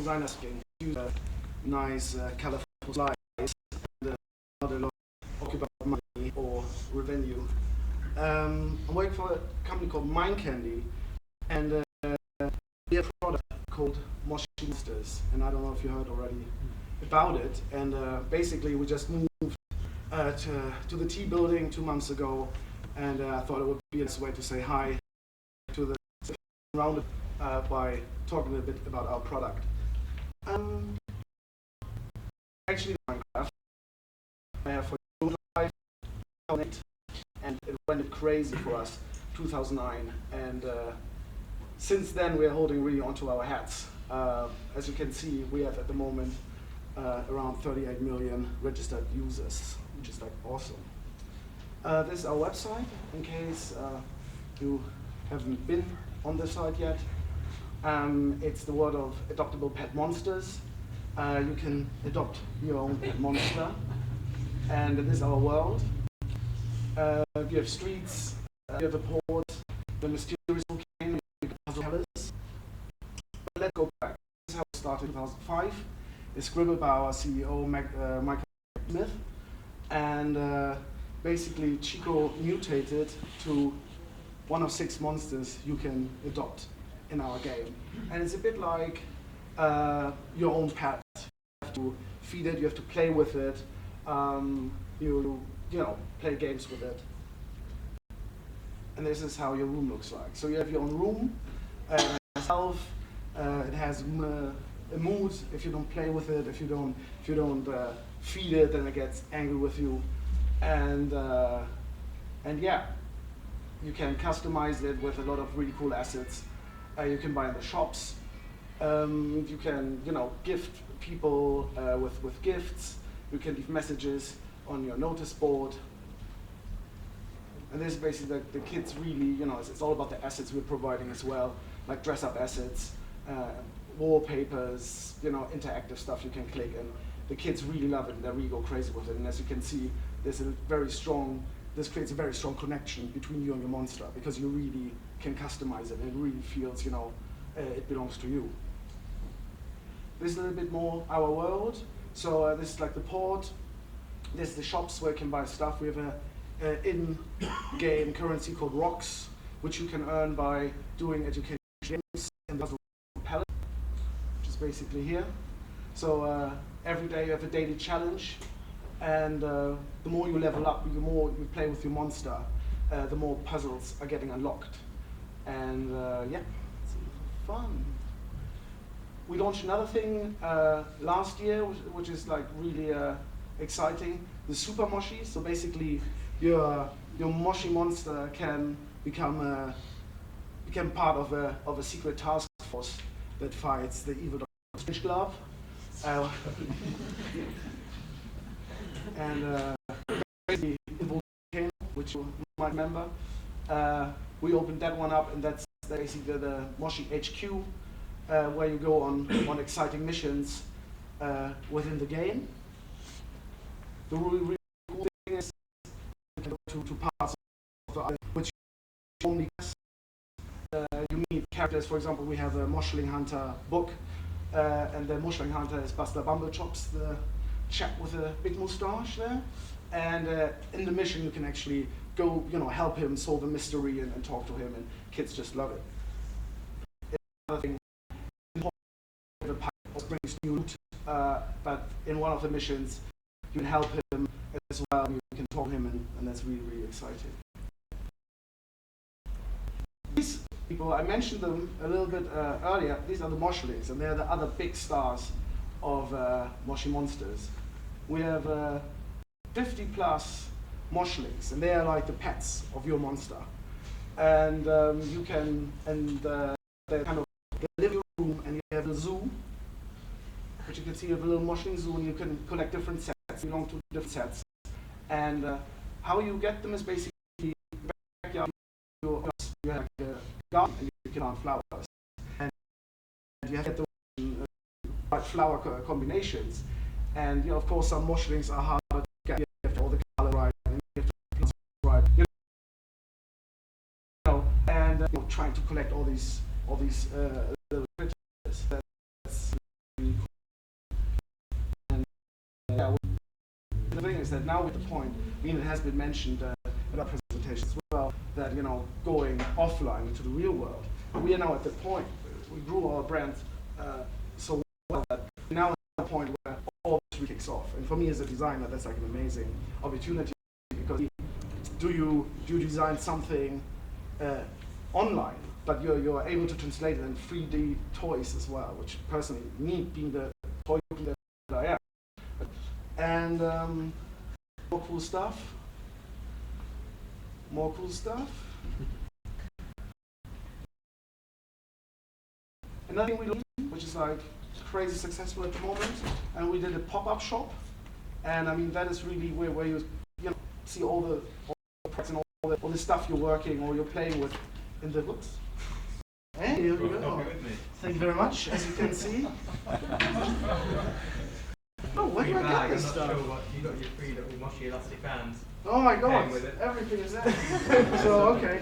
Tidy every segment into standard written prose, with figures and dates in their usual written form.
designers can use nice, colorful slides and not a lot of occupied money or revenue. I'm working for a company called Mind Candy, and we have a product called Moshi Monsters, and I don't know if you heard already about it. And basically, we just moved to the T building 2 months ago, and I thought it would be a nice way to say hi to the Roundabout by talking a bit about our product. Actually, Minecraft, for life, and it went crazy for us, 2009, and since then we're holding really onto our hats. As you can see, we have at the moment around 38 million registered users, which is like awesome. This is our website, in case you haven't been on the site yet. It's the world of adoptable pet monsters. You can adopt your own pet monster, and this is our world. We have streets, we have a port, the mysterious volcano, puzzle tellers. But let's go back. This is how it started in 2005. It's scribbled by our CEO, Michael Smith, and basically Chico mutated to one of 6 monsters you can adopt in our game. And it's a bit like your own pet. You have to feed it, you have to play with it, you know, play games with it. And this is how your room looks like. So you have your own room, it has a mood. If you don't play with it, if you don't feed it, then it gets angry with you. And yeah, you can customize it with a lot of really cool assets. You can buy in the shops. You can, gift people with gifts. You can leave messages on your notice board. And this is basically the kids really, it's all about the assets we're providing as well, like dress-up assets, wallpapers, interactive stuff you can click, and the kids really love it and they really go crazy with it. And as you can see, this creates a very strong connection between you and your monster, because you really can customize it and it really feels, it belongs to you. This is a little bit more our world. So this is like the port. This is the shops where you can buy stuff. We have an in-game currency called rocks, which you can earn by doing education games in the palette, which is basically here. So every day you have a daily challenge, and the more you level up, the more you play with your monster, the more puzzles are getting unlocked. And yeah, it's fun. We launched another thing last year, which is like really exciting, the Super Moshi. So basically, your Moshi monster can become part of a secret task force that fights the evil Dr. Strangelove. And basically, volcano, which you might remember, we opened that one up, and that's basically the Moshi HQ, where you go on exciting missions within the game. The really cool thing is you can go to parts of the island which you only you meet characters. For example, we have a Moshling Hunter book, and the Moshling Hunter is Buster Bumblechops, the chap with a big moustache there. And in the mission, you can actually go, help him solve a mystery and talk to him, and kids just love it. Another thing, the pirate brings new loot, but in one of the missions, you can help him as well. You can talk to him, and that's really, really exciting. These people, I mentioned them a little bit earlier. These are the Moshlings, and they're the other big stars of Moshi Monsters. We have 50 plus Moshlings, and they are like the pets of your monster. And you can, they're kind of the living room, and you have a zoo, which you can see you have a little Moshling zoo, and you can collect different sets, belong to different sets. And how you get them is basically backyard. You have like a garden, and you can plant flowers, and you have to get the right flower combinations. And of course, some Moshlings are harder to get. You have to all the color right, and you have to plant right. And trying to collect all these little creatures. That's really is that now at the point, I mean, it has been mentioned in our presentation as well, that going offline into the real world. And we are now at the point. We grew our brand so well that now at the point where all this really kicks off. And for me as a designer, that's like an amazing opportunity, because do you design something online, but you're able to translate it in 3D toys as well, which personally, me being the toy that I am. And more cool stuff. More cool stuff. Another thing we did, which is like crazy successful at the moment, and we did a pop-up shop. And I mean, that is really where you see all the products and all the stuff you're working or you're playing with in the books. Hey, here we go. Thank you very much. As you can see. Oh, where do I get this stuff? Sure you got your free little Moshi elastic bands. Oh my god, everything is there. So, okay.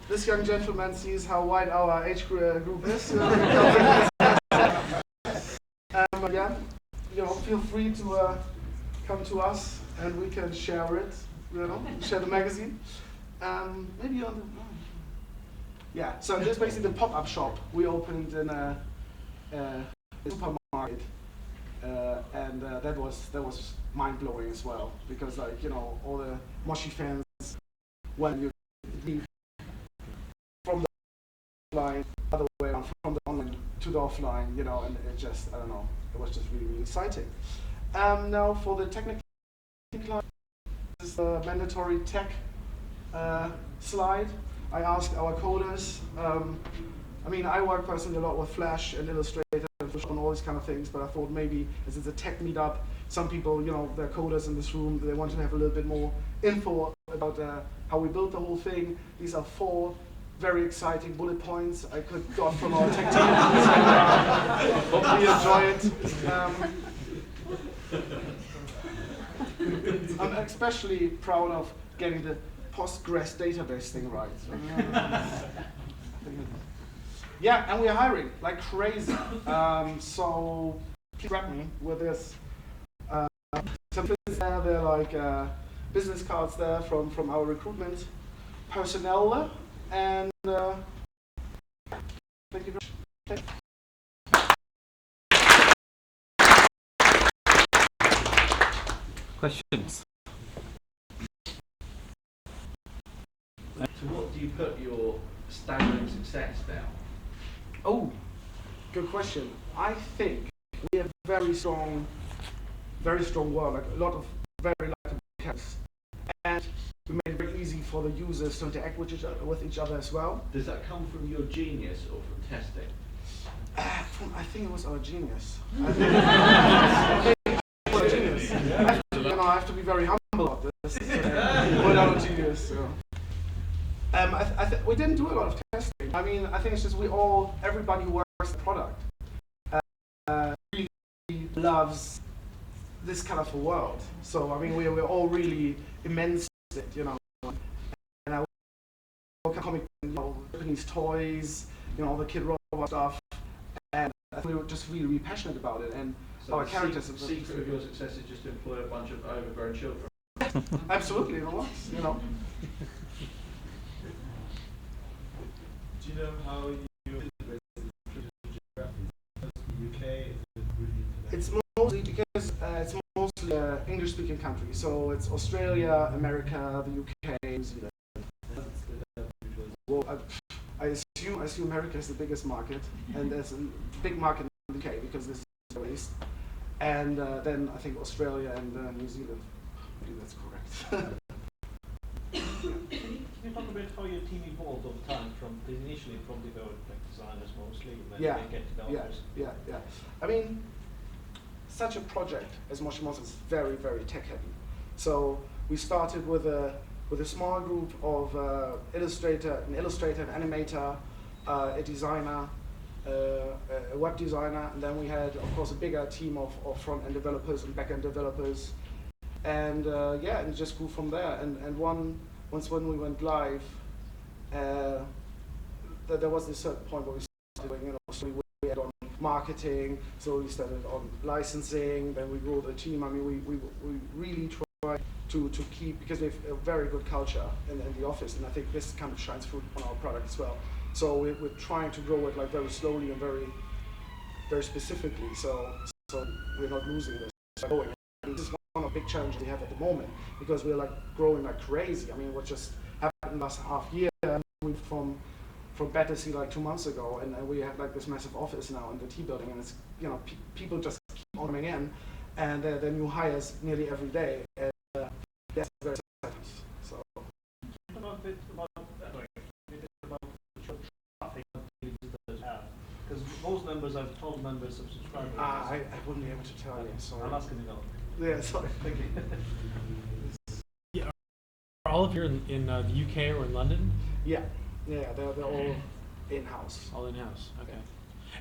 This young gentleman sees how wide our age group is. Yeah, feel free to come to us and we can share it, share the magazine. Maybe on the... Yeah, so this is basically the pop-up shop we opened in a supermarket, and that was mind-blowing as well, because all the Moshi fans, when you leave from the offline, other way around, from the online to the offline, and it just, I don't know, it was just really, really exciting. Now for the technical slide, this is the mandatory tech slide. I asked our coders, I mean, I work personally a lot with Flash and Illustrator and all these kind of things, but I thought maybe as it's a tech meetup, some people, they're coders in this room, they want to have a little bit more info about how we built the whole thing. These are 4 very exciting bullet points I could got from our tech team. Hopefully you enjoy it. I'm especially proud of getting the Postgres database thing right. Yeah, and we're hiring like crazy. So please grab me with this. Some things there, they're like business cards there from our recruitment personnel. And thank you very much. Questions? To what do you put your staggering success down? Oh, good question. I think we have very strong world, like a lot of very likable characters, and we made it very easy for the users to interact with each other as well. Does that come from your genius or from testing? I think it was our genius. I have to be very humble about this. We're not a genius. So. We didn't do a lot of testing. I mean, I think it's just everybody who works the product really loves this colorful world. So, I mean, we're all really immense in it, And I work comic, Japanese toys, all the kid robot stuff, and I think we were just really, really passionate about it. And so our characters. The secret of your success is just to employ a bunch of overgrown children. Absolutely, it was. Do you know how you geography? The UK is really It's mostly because it's mostly English-speaking country. So it's Australia, America, the UK, New Zealand. Well, I assume America is the biggest market, and there's a big market in the UK because this is based. And then I think Australia and New Zealand. I think that's correct. Can you talk about how your team evolved over time because initially probably they were like designers mostly, and then they get developers? Yeah. I mean, such a project as Moshi Monsters is very, very tech heavy. So we started with a small group of an illustrator, an animator, a designer, a web designer, and then we had, of course, a bigger team of front-end developers and back-end developers. And and it just grew from there. And once when we went live, there was this certain point where we started doing, so we had on marketing, so we started on licensing, then we grew the team. I mean, we really tried to keep, because we have a very good culture in the office, and I think this kind of shines through on our product as well. So we're trying to grow it like very slowly and very specifically. So we're not losing this. This is one of the big challenges we have at the moment, because we're like growing like crazy. I mean, what just happened in the last half year, from Battersea like 2 months ago, and we have like this massive office now in the T building, and it's, you know, people just keep on coming in, and there are new hires nearly every day. And, that's very exciting. So. About traffic because most members are total members of subscribers. I wouldn't be able to tell you. Sorry. I'm asking you. Yeah, sorry. Thank you. Yeah, are all of you in the UK or in London? Yeah, they're all in-house. All in-house. Okay.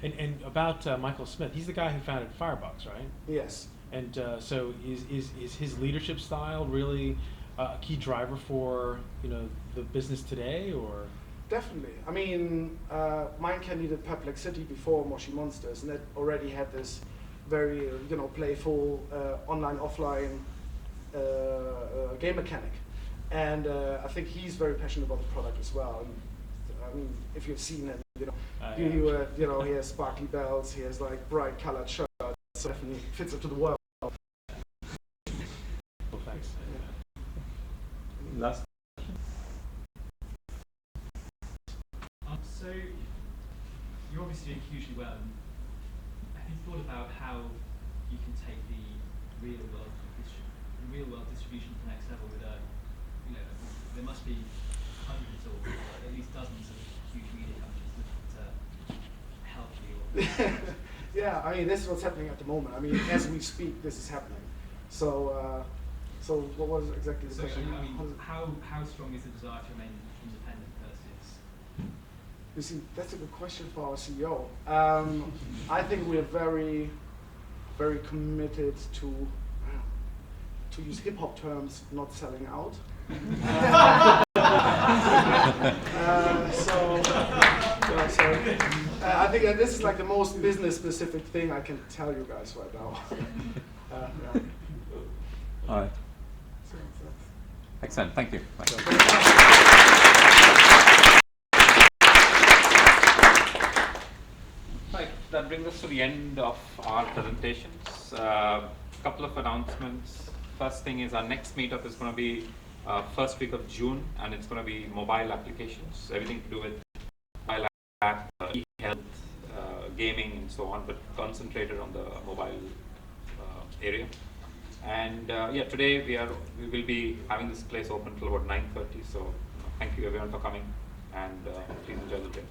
And about Michael Smith, he's the guy who founded Firebox, right? Yes. And so is his leadership style really a key driver for, you know, the business today, or? Definitely. I mean, mine leaded Perplexity before Moshi Monsters, and it already had this very, you know, playful online/offline game mechanic. And I think he's very passionate about the product as well. And, I mean, if you've seen him, you know, you know, he has sparkly belts, he has like bright colored shirts, so definitely fits into the world. Well, thanks. Yeah. Last. So you're obviously doing hugely well. Have you thought about how you can take the real world distribution to the next level with a, you know, there must be hundreds or at least dozens of huge media companies looking to help you. Yeah, I mean, this is what's happening at the moment. I mean, as we speak, this is happening. So, so what was exactly the So question? I mean, how strong is the desire to remain independent versus? You see, that's a good question for our CEO. I think we're very committed to use hip hop terms, not selling out. I think that this is like the most business specific thing I can tell you guys right now. Yeah. All right. Excellent. Thank you. Right. That brings us to the end of our presentations. Couple of announcements. First thing is our next meetup is going to be first week of June, and it's going to be mobile applications, everything to do with mobile app, e-health, gaming, and so on, but concentrated on the mobile area. And yeah, today we will be having this place open till about 9:30. So thank you everyone for coming, and please enjoy the day.